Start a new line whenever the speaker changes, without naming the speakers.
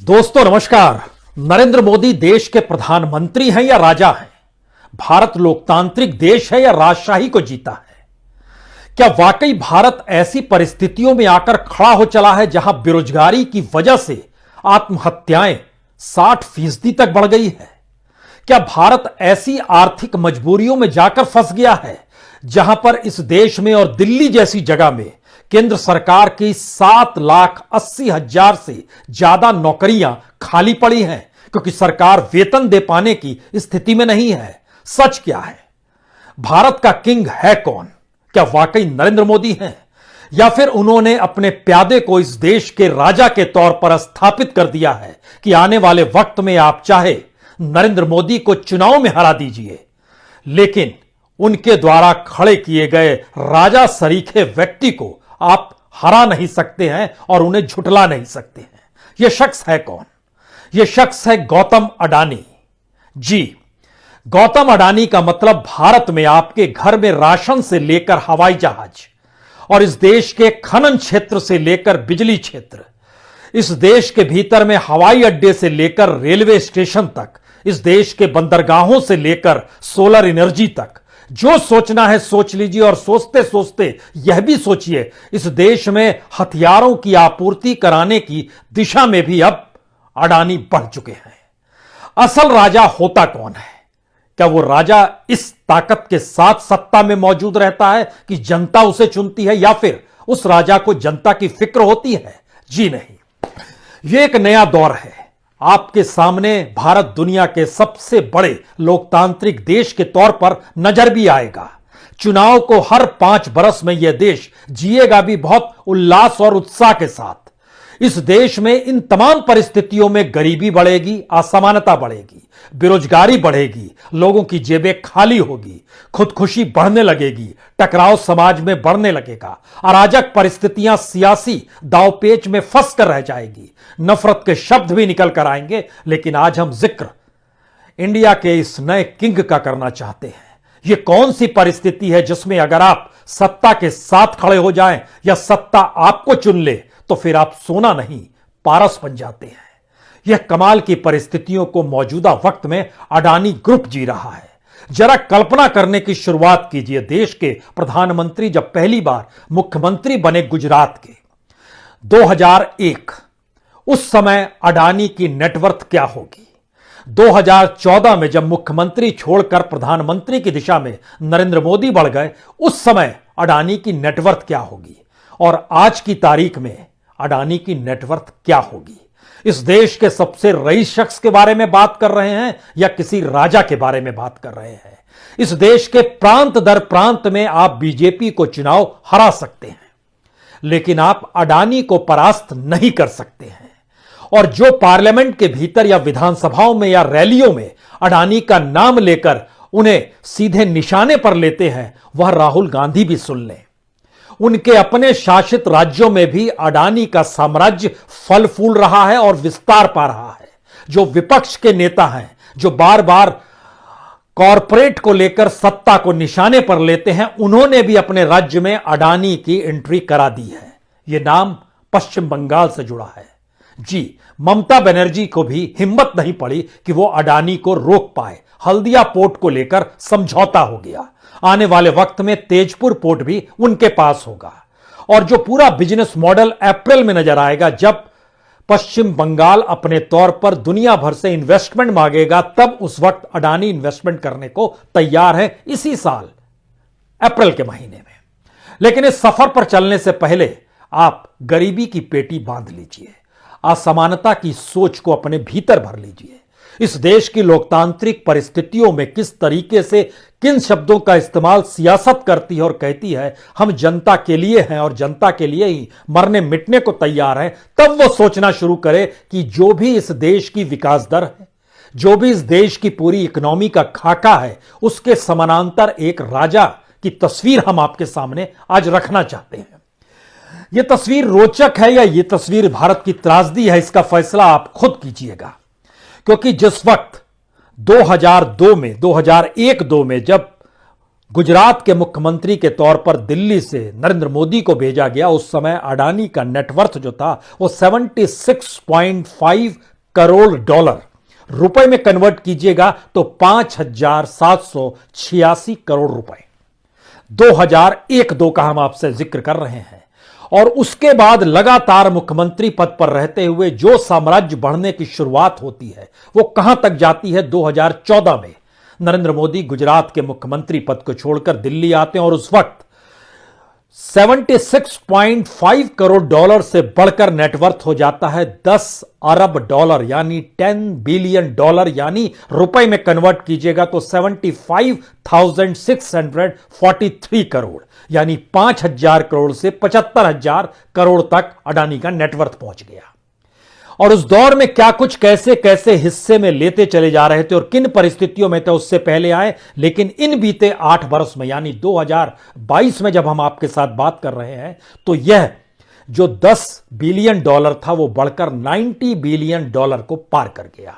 दोस्तों नमस्कार। नरेंद्र मोदी देश के प्रधानमंत्री हैं या राजा हैं? भारत लोकतांत्रिक देश है या राजशाही को जीता है? क्या वाकई भारत ऐसी परिस्थितियों में आकर खड़ा हो चला है जहां बेरोजगारी की वजह से आत्महत्याएं 60% तक बढ़ गई है? क्या भारत ऐसी आर्थिक मजबूरियों में जाकर फंस गया है जहां पर इस देश में और दिल्ली जैसी जगह में केंद्र सरकार की 7,80,000 से ज्यादा नौकरियां खाली पड़ी हैं क्योंकि सरकार वेतन दे पाने की स्थिति में नहीं है? सच क्या है? भारत का किंग है कौन? क्या वाकई नरेंद्र मोदी हैं या फिर उन्होंने अपने प्यादे को इस देश के राजा के तौर पर स्थापित कर दिया है कि आने वाले वक्त में आप चाहे नरेंद्र मोदी को चुनाव में हरा दीजिए, लेकिन उनके द्वारा खड़े किए गए राजा सरीखे व्यक्ति को आप हरा नहीं सकते हैं और उन्हें झुठला नहीं सकते हैं। यह शख्स है कौन? यह शख्स है गौतम अडानी। जी, गौतम अडानी का मतलब भारत में आपके घर में राशन से लेकर हवाई जहाज और इस देश के खनन क्षेत्र से लेकर बिजली क्षेत्र, इस देश के भीतर में हवाई अड्डे से लेकर रेलवे स्टेशन तक, इस देश के बंदरगाहों से लेकर सोलर एनर्जी तक, जो सोचना है सोच लीजिए। और सोचते सोचते यह भी सोचिए, इस देश में हथियारों की आपूर्ति कराने की दिशा में भी अब अडानी बढ़ चुके हैं। असल राजा होता कौन है? क्या वो राजा इस ताकत के साथ सत्ता में मौजूद रहता है कि जनता उसे चुनती है, या फिर उस राजा को जनता की फिक्र होती है? जी नहीं, यह एक नया दौर है। आपके सामने भारत दुनिया के सबसे बड़े लोकतांत्रिक देश के तौर पर नजर भी आएगा। चुनाव को हर 5 बरस में यह देश जिएगा भी बहुत उल्लास और उत्साह के साथ। इस देश में इन तमाम परिस्थितियों में गरीबी बढ़ेगी, असमानता बढ़ेगी, बेरोजगारी बढ़ेगी, लोगों की जेबें खाली होगी, खुदकुशी बढ़ने लगेगी, टकराव समाज में बढ़ने लगेगा, अराजक परिस्थितियां सियासी दांवपेच में फंस कर रह जाएगी, नफरत के शब्द भी निकल कर आएंगे। लेकिन आज हम जिक्र इंडिया के इस नए किंग का करना चाहते हैं। यह कौन सी परिस्थिति है जिसमें अगर आप सत्ता के साथ खड़े हो जाएं या सत्ता आपको चुन ले तो फिर आप सोना नहीं पारस बन जाते हैं? यह कमाल की परिस्थितियों को मौजूदा वक्त में अडानी ग्रुप जी रहा है। जरा कल्पना करने की शुरुआत कीजिए। देश के प्रधानमंत्री जब पहली बार मुख्यमंत्री बने गुजरात के 2001, उस समय अडानी की नेटवर्थ क्या होगी? 2014 में जब मुख्यमंत्री छोड़कर प्रधानमंत्री की दिशा में नरेंद्र मोदी बढ़ गए, उस समय अडानी की नेटवर्थ क्या होगी? और आज की तारीख में अडानी की नेटवर्थ क्या होगी? इस देश के सबसे रईस शख्स के बारे में बात कर रहे हैं या किसी राजा के बारे में बात कर रहे हैं? इस देश के प्रांत दर प्रांत में आप बीजेपी को चुनाव हरा सकते हैं, लेकिन आप अडानी को परास्त नहीं कर सकते हैं। और जो पार्लियामेंट के भीतर या विधानसभाओं में या रैलियों में अडानी का नाम लेकर उन्हें सीधे निशाने पर लेते हैं, वह राहुल गांधी भी सुन लें। उनके अपने शासित राज्यों में भी अडानी का साम्राज्य फल फूल रहा है और विस्तार पा रहा है। जो विपक्ष के नेता हैं, जो बार बार कॉरपोरेट को लेकर सत्ता को निशाने पर लेते हैं, उन्होंने भी अपने राज्य में अडानी की एंट्री करा दी है। यह नाम पश्चिम बंगाल से जुड़ा है। जी, ममता बनर्जी को भी हिम्मत नहीं पड़ी कि वो अडानी को रोक पाए। हल्दिया पोर्ट को लेकर समझौता हो गया। आने वाले वक्त में तेजपुर पोर्ट भी उनके पास होगा। और जो पूरा बिजनेस मॉडल अप्रैल में नजर आएगा, जब पश्चिम बंगाल अपने तौर पर दुनिया भर से इन्वेस्टमेंट मांगेगा, तब उस वक्त अडानी इन्वेस्टमेंट करने को तैयार है, इसी साल अप्रैल के महीने में। लेकिन इस सफर पर चलने से पहले आप गरीबी की पेटी बांध लीजिए, असमानता की सोच को अपने भीतर भर लीजिए। इस देश की लोकतांत्रिक परिस्थितियों में किस तरीके से किन शब्दों का इस्तेमाल सियासत करती है और कहती है हम जनता के लिए हैं और जनता के लिए ही मरने मिटने को तैयार हैं, तब वो सोचना शुरू करे कि जो भी इस देश की विकास दर है, जो भी इस देश की पूरी इकोनॉमी का खाका है, उसके समानांतर एक राजा की तस्वीर हम आपके सामने आज रखना चाहते हैं। यह तस्वीर रोचक है या यह तस्वीर भारत की त्रासदी है, इसका फैसला आप खुद कीजिएगा। क्योंकि जिस वक्त 2001-2 में जब गुजरात के मुख्यमंत्री के तौर पर दिल्ली से नरेंद्र मोदी को भेजा गया, उस समय अडानी का नेटवर्थ जो था वो 76.5 करोड़ डॉलर रुपए में कन्वर्ट कीजिएगा तो 5,786 करोड़ रुपए। 2001-2 का हम आपसे जिक्र कर रहे हैं। और उसके बाद लगातार मुख्यमंत्री पद पर रहते हुए जो साम्राज्य बढ़ने की शुरुआत होती है वो कहां तक जाती है। 2014 में नरेंद्र मोदी गुजरात के मुख्यमंत्री पद को छोड़कर दिल्ली आते हैं और उस वक्त 76.5 करोड़ डॉलर से बढ़कर नेटवर्थ हो जाता है 10 अरब डॉलर यानी 10 बिलियन डॉलर, यानी रुपए में कन्वर्ट कीजिएगा तो 75,643 करोड़, यानी 5,000 करोड़ से 75,000 करोड़ तक अडानी का नेटवर्थ पहुंच गया। और उस दौर में क्या कुछ कैसे कैसे हिस्से में लेते चले जा रहे थे और किन परिस्थितियों में थे उससे पहले आए। लेकिन इन बीते 8 वर्ष में यानी 2022 में जब हम आपके साथ बात कर रहे हैं तो यह जो 10 बिलियन डॉलर था वो बढ़कर 90 बिलियन डॉलर को पार कर गया।